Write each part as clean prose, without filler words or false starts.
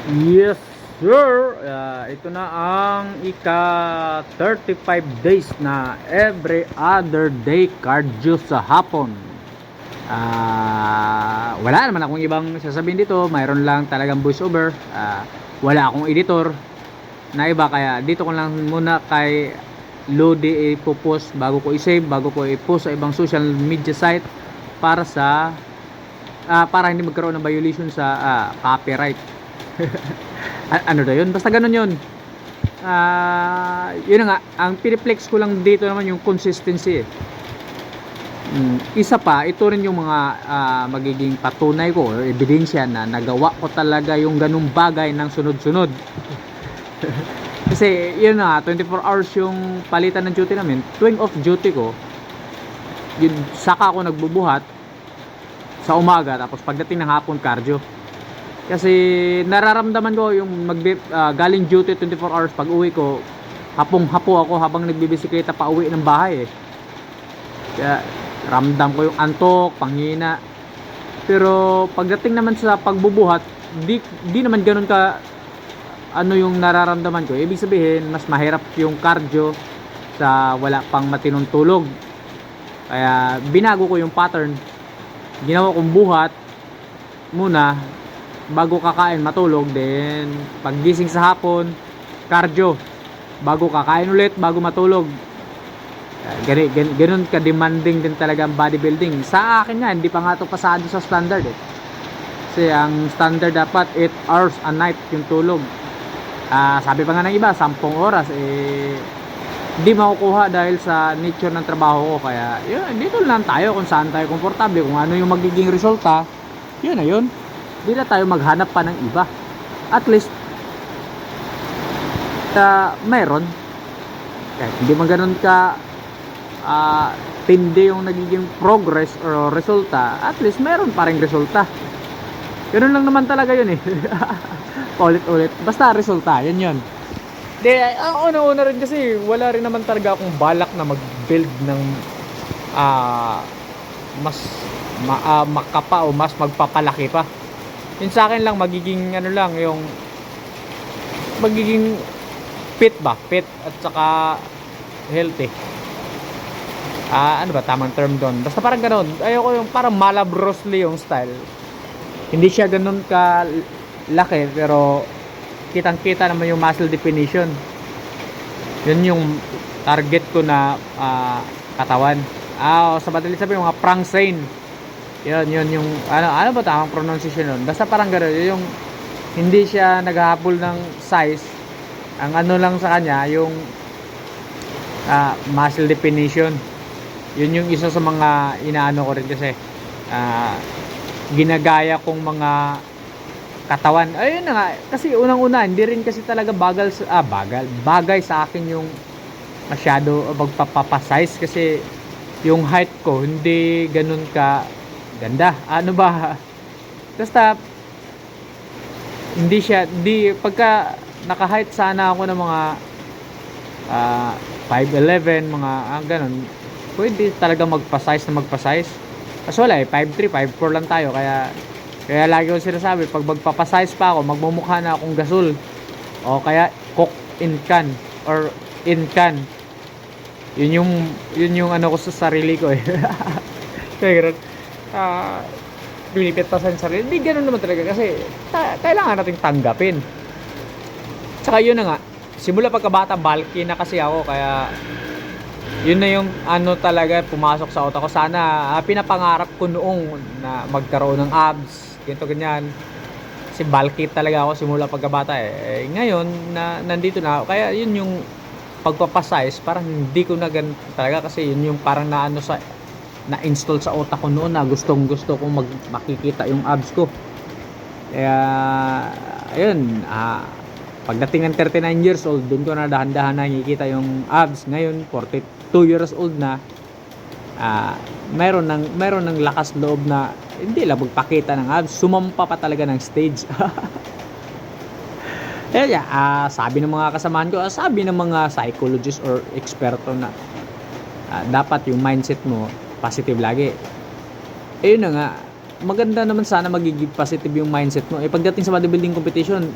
Yes, sir. Ito na ang ika 35 days na every other day cardio sa hapon. Wala naman akong ibang sasabihin dito. Mayroon lang talagang voiceover. Wala akong editor na iba. Kaya dito ko lang muna kay Lodi ipopost bago ko i-save, bago ko i-post sa ibang social media site para sa para hindi magkaroon ng violation sa copyright. Ano na yun? Basta ganun yun. Yun na nga, ang piniplex ko lang dito naman yung consistency. Isa pa, ito rin yung mga magiging patunay ko or ebidensya na nagawa ko talaga yung ganung bagay ng sunod-sunod. Kasi yun na, 24 hours yung palitan ng duty namin. Tuwing off duty ko, yun, saka ako nagbubuhat sa umaga, tapos pagdating ng hapon cardio. Kasi nararamdaman ko yung galing duty 24 hours, pag uwi ko hapong-hapo ako habang nagbibisikleta pa uwi ng bahay Kaya ramdam ko yung antok, panghina. Pero pagdating naman sa pagbubuhat, di naman ganoon ka yung nararamdaman ko. Ibig sabihin, mas mahirap yung cardio sa wala pang matinong tulog. Kaya binago ko yung pattern. Ginawa kong buhat muna bago kakain, matulog. Then paggising sa hapon, cardio. Bago kakain ulit, bago matulog. Ganun ka demanding din talaga ang bodybuilding. Sa akin nga, hindi pa nga ito pasado sa standard Kasi ang standard dapat 8 hours a night yung tulog. Sabi pa nga ng iba 10 oras, hindi makukuha dahil sa nature ng trabaho ko. Kaya yun, dito lang tayo kung saan tayo komportable, kung ano yung magiging resulta, yun na yun. Hindi na tayo maghanap pa ng iba. At least mayroon, kahit hindi man ganun ka tindi yung nagiging progress or resulta, at least meron pa rin resulta. Ganun lang naman talaga yun paulit-ulit, basta resulta, yun. Una rin kasi wala rin naman talaga akong balak na mag-build ng mas makapa o mas magpapalaki pa. Yun sa akin lang, magiging yung magiging fit at saka healthy. Ano ba tamang term doon? Basta parang ganoon. Ayoko yung parang Malabrosly yung style. Hindi siya ganoon ka laki, pero kitang-kita naman yung muscle definition. Yun yung target ko na katawan. Sa madaling sabihin, mga Frank-Sain. Yun yung ano ba tamang pronunciation nun? Basta parang gano'n. Yung hindi siya naghahabol ng size. Ang ano lang sa kanya, yung muscle definition. Yun yung isa sa mga inaano ko rin kasi ginagaya kong mga katawan. Ayun na nga, kasi unang-una hindi rin kasi talaga bagay sa akin yung masyado magpapasize, kasi yung height ko hindi ganun ka ganda. Ano ba? Basta hindi pagka naka-height sana ako ng mga 5'11", mga ganun, pwede talaga magpa-size. Kasi wala 5'3", 5'4 lang tayo, kaya lagi ko sinasabi, pag magpapasize pa ako, magmumukha na akong gasol. O kaya cook in can or in can. Yun yung ano ko sa sarili ko Kaya gano'n. Pinipit pa sa sarili. Hindi gano'n naman talaga, kasi kailangan nating tanggapin. Tsaka yun na nga, simula pagkabata, bulky na kasi ako. Kaya yun na yung talaga pumasok sa utak ko. Sana pinapangarap ko noong na magkaroon ng abs, ganito ganyan, kasi bulky talaga ako simula pagkabata ngayon na nandito na ako, kaya yun yung pagpapasize, parang hindi ko na ganun talaga, kasi yun yung parang na-install sa utak ko noon na gusto kong makikita yung abs ko. Kaya ayun, pagdating ng 39 years old, doon ko na dahan-dahan nakikita yung abs. Ngayon 42 years old na, meron ng lakas loob na hindi lang magpakita ng abs, sumampa pa talaga ng stage. Sabi ng mga kasamahan ko, sabi ng mga psychologist or eksperto na dapat yung mindset mo positive lagi. Na nga, maganda naman sana magiging positive yung mindset mo. Pagdating sa bodybuilding competition,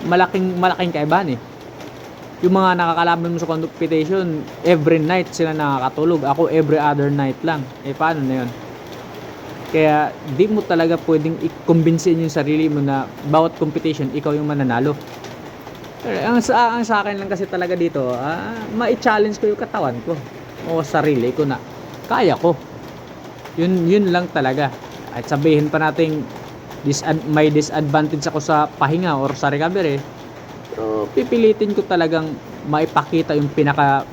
malaking kaibahan eh. Yung mga nakakalaban mo sa competition, every night sila nakakatulog. Ako every other night lang. Paano na yun? Kaya di mo talaga pwedeng i-convincein yung sarili mo na bawat competition ikaw yung mananalo. Ang sa akin lang kasi talaga dito, ma-challenge ko yung katawan ko o sarili ko na kaya ko. Yun lang talaga. At sabihin pa nating may disadvantage ako sa pahinga or sa recovery, pero pipilitin ko talagang maipakita yung pinaka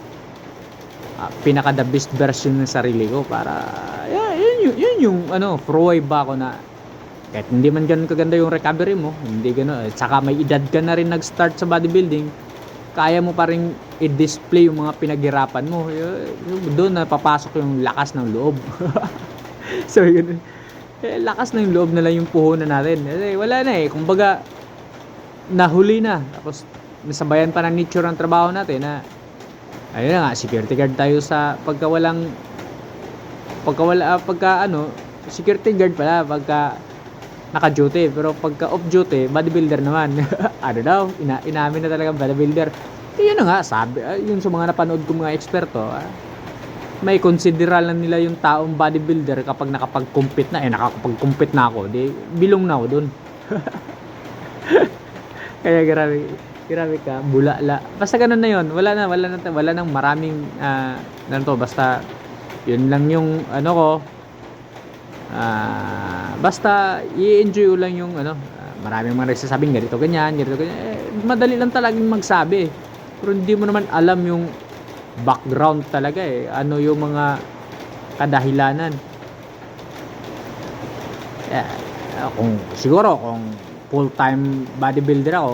the best version ng sarili ko para yun yung pruway ba ako na kahit hindi man ganun kaganda yung recovery mo, hindi ganun, saka may edad ka na rin nag-start sa bodybuilding, kaya mo pa rin i-display yung mga pinaghirapan mo. Doon na papasok yung lakas ng loob. So yun, lakas ng loob na lang yung puhunan natin. Wala na kumbaga nahuli na, tapos nasabayan pa ng nature ng trabaho natin na ayun na nga, security guard tayo sa pagka security guard pala pagka naka-duty, pero pagka off-duty, bodybuilder naman. Ano daw, inamin na talaga bodybuilder. Yun na nga, sabi, yun sa mga napanood ko mga eksperto, may konsideral na nila yung taong bodybuilder kapag nakapag-compete na, nakakapag-compete na ako, di, bilong na ako dun. Kaya grabe ka, bulala. Basta ganun na yun, wala nang maraming, basta, yun lang yung, basta i-enjoy lang yung maraming mga nagsasabing ganito ganyan, madali lang talagang magsabi, pero hindi mo naman alam yung background talaga ano yung mga kadahilanan. Kung full time bodybuilder ako,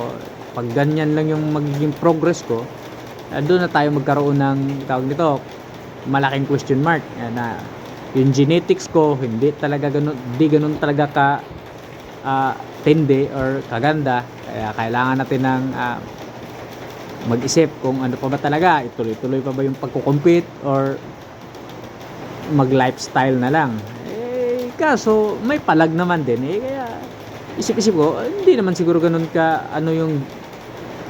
pag ganyan lang yung magiging progress ko, doon na tayo magkaroon ng tawag nito, malaking question mark na yung genetics ko hindi ganun talaga ka tindi or kaganda, kaya kailangan natin ng mag-isip kung ano pa ba talaga, ituloy-tuloy pa ba yung pagko-compete or mag-lifestyle na lang. Kaso may palag naman din kaya isip-isip ko, hindi naman siguro ganun ka yung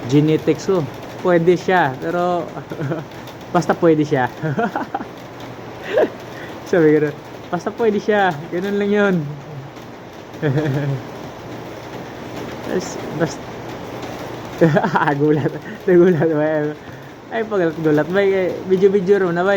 genetics ko. Pwede siya, pero basta pwede siya. Sabi ko, basta pwede siya, ganun lang yun. Basta nagulat ba? Ay, pag gulat ba, video na ba